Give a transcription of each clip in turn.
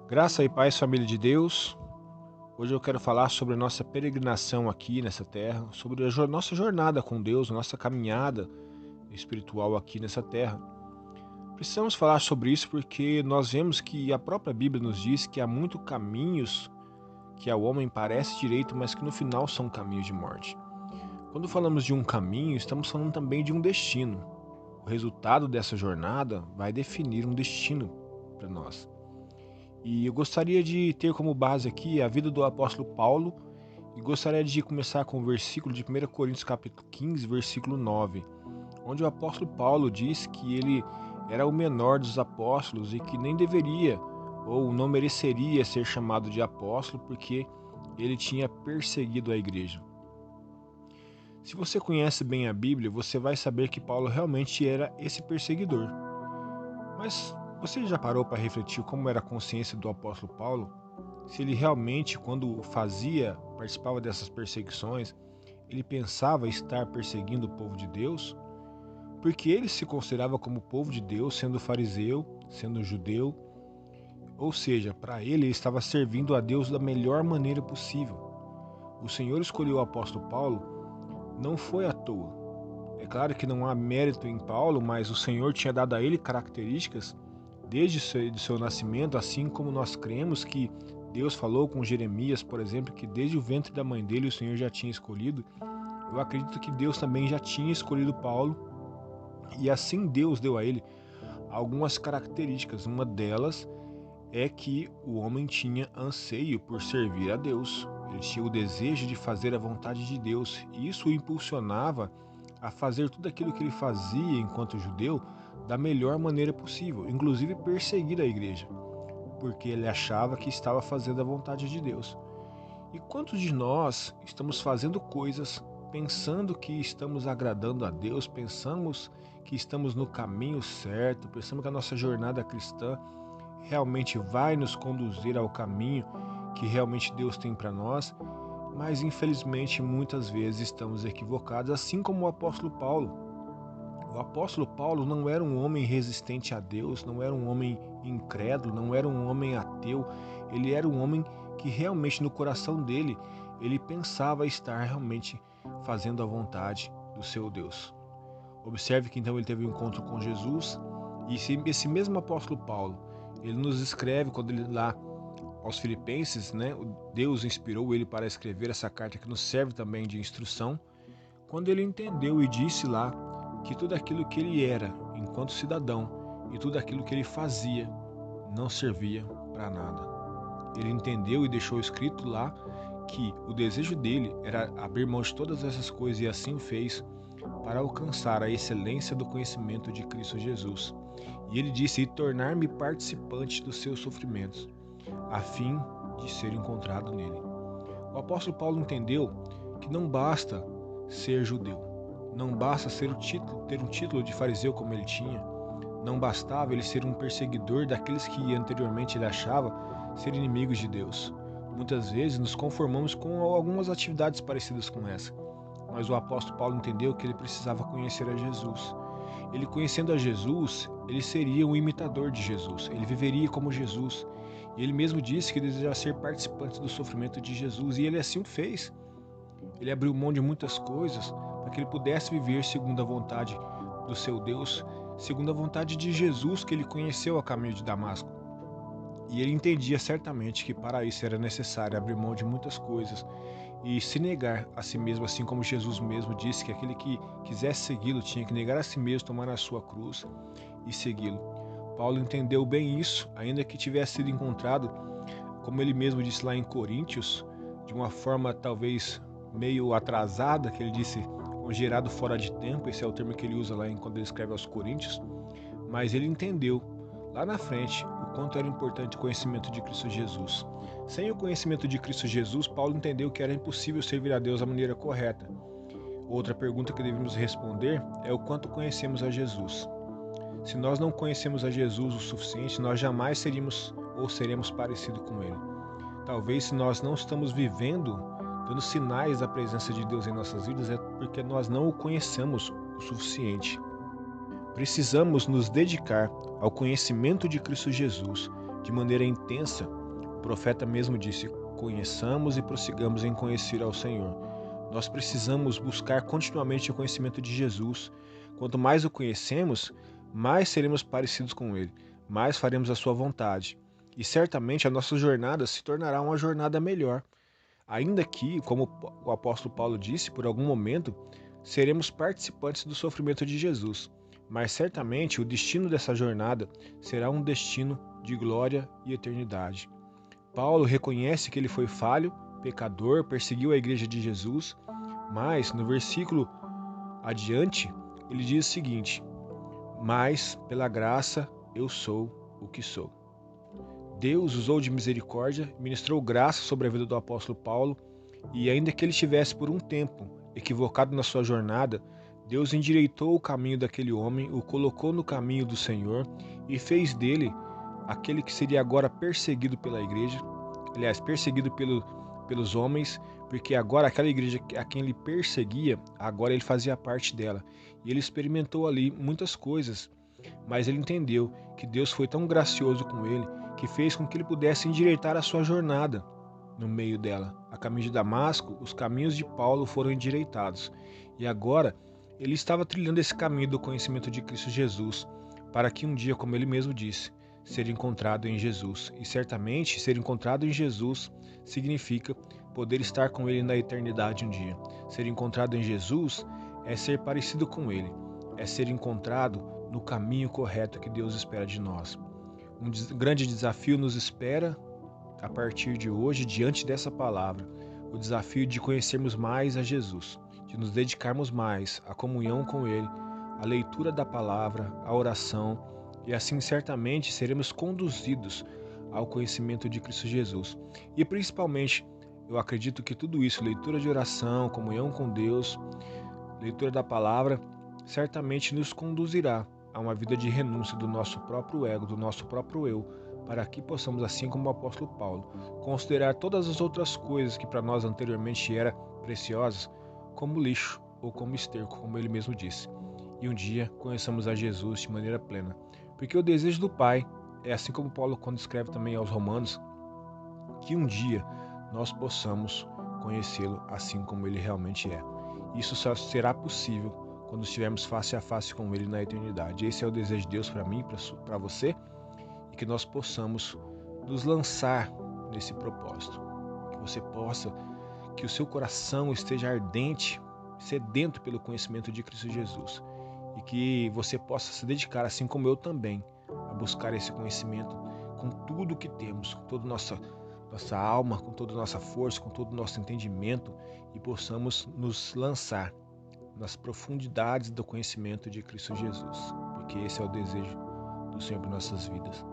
Graça e paz, família de Deus. Hoje eu quero falar sobre a nossa peregrinação aqui nessa terra, sobre a nossa jornada com Deus, nossa caminhada espiritual aqui nessa terra. Precisamos falar sobre isso porque nós vemos que a própria Bíblia nos diz que há muitos caminhos que ao homem parece direito, mas que no final são caminhos de morte. Quando falamos de um caminho, estamos falando também de um destino. O resultado dessa jornada vai definir um destino para nós. E eu gostaria de ter como base aqui a vida do apóstolo Paulo e gostaria de começar com o versículo de 1 Coríntios capítulo 15, versículo 9, onde o apóstolo Paulo diz que ele era o menor dos apóstolos e que nem deveria ou não mereceria ser chamado de apóstolo porque ele tinha perseguido a igreja. Se você conhece bem a Bíblia, você vai saber que Paulo realmente era esse perseguidor. Mas você já parou para refletir como era a consciência do apóstolo Paulo? Se ele realmente, quando participava dessas perseguições, ele pensava estar perseguindo o povo de Deus? Porque ele se considerava como povo de Deus, sendo fariseu, sendo judeu, ou seja, para ele estava servindo a Deus da melhor maneira possível. O Senhor escolheu o apóstolo Paulo não foi à toa. É claro que não há mérito em Paulo, mas o Senhor tinha dado a ele características desde seu nascimento, assim como nós cremos que Deus falou com Jeremias, por exemplo, que desde o ventre da mãe dele o Senhor já tinha escolhido. Eu acredito que Deus também já tinha escolhido Paulo e assim Deus deu a ele algumas características. Uma delas é que o homem tinha anseio por servir a Deus. Ele tinha o desejo de fazer a vontade de Deus e isso o impulsionava a fazer tudo aquilo que ele fazia enquanto judeu da melhor maneira possível, inclusive perseguir a igreja, porque ele achava que estava fazendo a vontade de Deus. E quantos de nós estamos fazendo coisas pensando que estamos agradando a Deus, pensamos que estamos no caminho certo, pensamos que a nossa jornada cristã realmente vai nos conduzir ao caminho que realmente Deus tem para nós, mas infelizmente muitas vezes estamos equivocados, assim como o apóstolo Paulo. O apóstolo Paulo não era um homem resistente a Deus, não era um homem incrédulo, não era um homem ateu, ele era um homem que realmente no coração dele, ele pensava estar realmente fazendo a vontade do seu Deus. Observe que então ele teve um encontro com Jesus e esse mesmo apóstolo Paulo, ele nos escreve quando ele lá aos Filipenses, né? Deus inspirou ele para escrever essa carta que nos serve também de instrução, quando ele entendeu e disse lá que tudo aquilo que ele era enquanto cidadão e tudo aquilo que ele fazia não servia para nada. Ele entendeu e deixou escrito lá que o desejo dele era abrir mão de todas essas coisas e assim o fez para alcançar a excelência do conhecimento de Cristo Jesus. E ele disse: e tornar-me participante dos seus sofrimentos, a fim de ser encontrado nele. O apóstolo Paulo entendeu que não basta ser judeu, não basta ter um título de fariseu como ele tinha, não bastava ele ser um perseguidor daqueles que anteriormente ele achava ser inimigos de Deus. Muitas vezes nos conformamos com algumas atividades parecidas com essa, mas o apóstolo Paulo entendeu que ele precisava conhecer a Jesus. Ele conhecendo a Jesus, ele seria um imitador de Jesus, ele viveria como Jesus. E ele mesmo disse que desejava ser participante do sofrimento de Jesus, e ele assim o fez. Ele abriu mão de muitas coisas para que ele pudesse viver segundo a vontade do seu Deus, segundo a vontade de Jesus que ele conheceu a caminho de Damasco. E ele entendia certamente que para isso era necessário abrir mão de muitas coisas e se negar a si mesmo, assim como Jesus mesmo disse que aquele que quisesse segui-lo tinha que negar a si mesmo, tomar a sua cruz e segui-lo. Paulo entendeu bem isso, ainda que tivesse sido encontrado, como ele mesmo disse lá em Coríntios, de uma forma talvez meio atrasada, que ele disse gerado fora de tempo, esse é o termo que ele usa lá quando ele escreve aos Coríntios, mas ele entendeu lá na frente o quanto era importante o conhecimento de Cristo Jesus. Sem o conhecimento de Cristo Jesus, Paulo entendeu que era impossível servir a Deus da maneira correta. Outra pergunta que devemos responder é o quanto conhecemos a Jesus. Se nós não conhecemos a Jesus o suficiente, nós jamais seríamos ou seremos parecidos com Ele. Talvez se nós não estamos vivendo, dando sinais da presença de Deus em nossas vidas, é porque nós não o conhecemos o suficiente. Precisamos nos dedicar ao conhecimento de Cristo Jesus, de maneira intensa. O profeta mesmo disse: conheçamos e prossigamos em conhecer ao Senhor. Nós precisamos buscar continuamente o conhecimento de Jesus. Quanto mais o conhecemos, mais seremos parecidos com Ele, mais faremos a sua vontade. E certamente a nossa jornada se tornará uma jornada melhor. Ainda que, como o apóstolo Paulo disse, por algum momento, seremos participantes do sofrimento de Jesus. Mas certamente o destino dessa jornada será um destino de glória e eternidade. Paulo reconhece que ele foi falho, pecador, perseguiu a igreja de Jesus, mas no versículo adiante ele diz o seguinte: mas pela graça eu sou o que sou. Deus usou de misericórdia, ministrou graça sobre a vida do apóstolo Paulo, e ainda que ele estivesse por um tempo equivocado na sua jornada, Deus endireitou o caminho daquele homem, o colocou no caminho do Senhor e fez dele aquele que seria agora perseguido pela igreja, aliás, perseguido pelos homens, porque agora aquela igreja a quem ele perseguia, agora ele fazia parte dela. E ele experimentou ali muitas coisas, mas ele entendeu que Deus foi tão gracioso com ele, que fez com que ele pudesse endireitar a sua jornada no meio dela. A caminho de Damasco, os caminhos de Paulo foram endireitados. E agora ele estava trilhando esse caminho do conhecimento de Cristo Jesus, para que um dia, como ele mesmo disse, ser encontrado em Jesus. E certamente ser encontrado em Jesus significa poder estar com ele na eternidade um dia. Ser encontrado em Jesus é ser parecido com ele, é ser encontrado no caminho correto que Deus espera de nós. Um grande desafio nos espera a partir de hoje, diante dessa palavra, o desafio de conhecermos mais a Jesus, de nos dedicarmos mais à comunhão com Ele, à leitura da palavra, à oração, e assim certamente seremos conduzidos ao conhecimento de Cristo Jesus. E principalmente, eu acredito que tudo isso, leitura de oração, comunhão com Deus, leitura da palavra, certamente nos conduzirá a uma vida de renúncia do nosso próprio ego, do nosso próprio eu, para que possamos, assim como o apóstolo Paulo, considerar todas as outras coisas que para nós anteriormente eram preciosas como lixo ou como esterco, como ele mesmo disse. E um dia conheçamos a Jesus de maneira plena. Porque o desejo do Pai é, assim como Paulo quando escreve também aos Romanos, que um dia nós possamos conhecê-lo assim como ele realmente é. Isso só será possível quando estivermos face a face com ele na eternidade. Esse é o desejo de Deus para mim, para você, e que nós possamos nos lançar nesse propósito. Que você possa, que o seu coração esteja ardente, sedento pelo conhecimento de Cristo Jesus. E que você possa se dedicar, assim como eu também, a buscar esse conhecimento com tudo que temos, com toda nossa alma, com toda a nossa força, com todo o nosso entendimento, e possamos nos lançar nas profundidades do conhecimento de Cristo Jesus, porque esse é o desejo do Senhor para nossas vidas.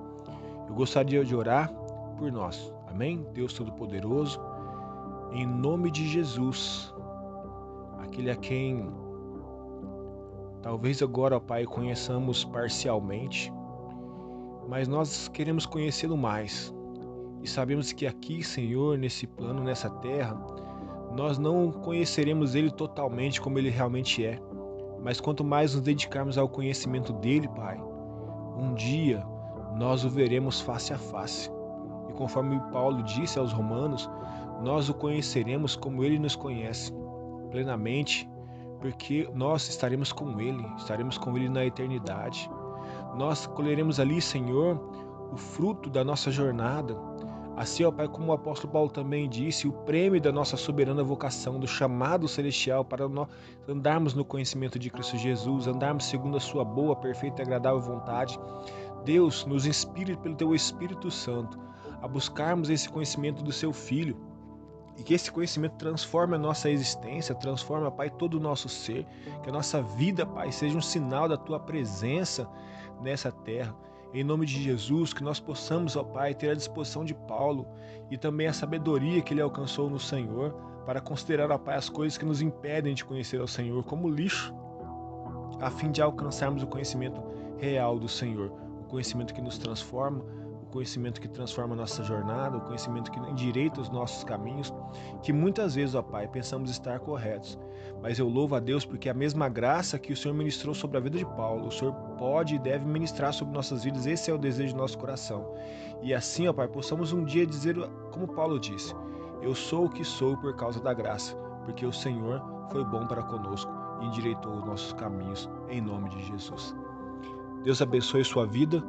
Eu gostaria de orar por nós, amém? Deus Todo-Poderoso, em nome de Jesus, aquele a quem talvez agora, ó Pai, conheçamos parcialmente, mas nós queremos conhecê-lo mais. E sabemos que aqui, Senhor, nesse plano, nessa terra, nós não conheceremos Ele totalmente como Ele realmente é. Mas quanto mais nos dedicarmos ao conhecimento dEle, Pai, um dia nós o veremos face a face. E conforme Paulo disse aos Romanos, nós o conheceremos como Ele nos conhece, plenamente, porque nós estaremos com Ele na eternidade. Nós colheremos ali, Senhor, o fruto da nossa jornada. Assim, ó Pai, como o apóstolo Paulo também disse, o prêmio da nossa soberana vocação, do chamado celestial para nós andarmos no conhecimento de Cristo Jesus, andarmos segundo a sua boa, perfeita e agradável vontade. Deus, nos inspire pelo Teu Espírito Santo a buscarmos esse conhecimento do Seu Filho, e que esse conhecimento transforme a nossa existência, transforme, Pai, todo o nosso ser, que a nossa vida, Pai, seja um sinal da Tua presença nessa terra. Em nome de Jesus, que nós possamos, ó Pai, ter a disposição de Paulo e também a sabedoria que ele alcançou no Senhor para considerar, ó Pai, as coisas que nos impedem de conhecer ao Senhor como lixo, a fim de alcançarmos o conhecimento real do Senhor, o conhecimento que nos transforma, o conhecimento que transforma a nossa jornada, o conhecimento que endireita os nossos caminhos, que muitas vezes, ó Pai, pensamos estar corretos. Mas eu louvo a Deus porque a mesma graça que o Senhor ministrou sobre a vida de Paulo, o Senhor pode e deve ministrar sobre nossas vidas. Esse é o desejo do nosso coração. E assim, ó Pai, possamos um dia dizer, como Paulo disse, eu sou o que sou por causa da graça, porque o Senhor foi bom para conosco e endireitou os nossos caminhos, em nome de Jesus. Deus abençoe sua vida,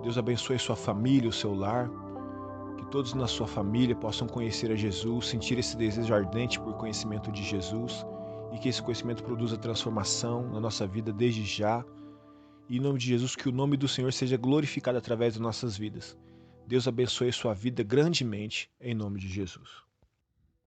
Deus abençoe sua família, o seu lar, que todos na sua família possam conhecer a Jesus, sentir esse desejo ardente por conhecimento de Jesus e que esse conhecimento produza transformação na nossa vida desde já. E em nome de Jesus, que o nome do Senhor seja glorificado através das nossas vidas. Deus abençoe sua vida grandemente, em nome de Jesus.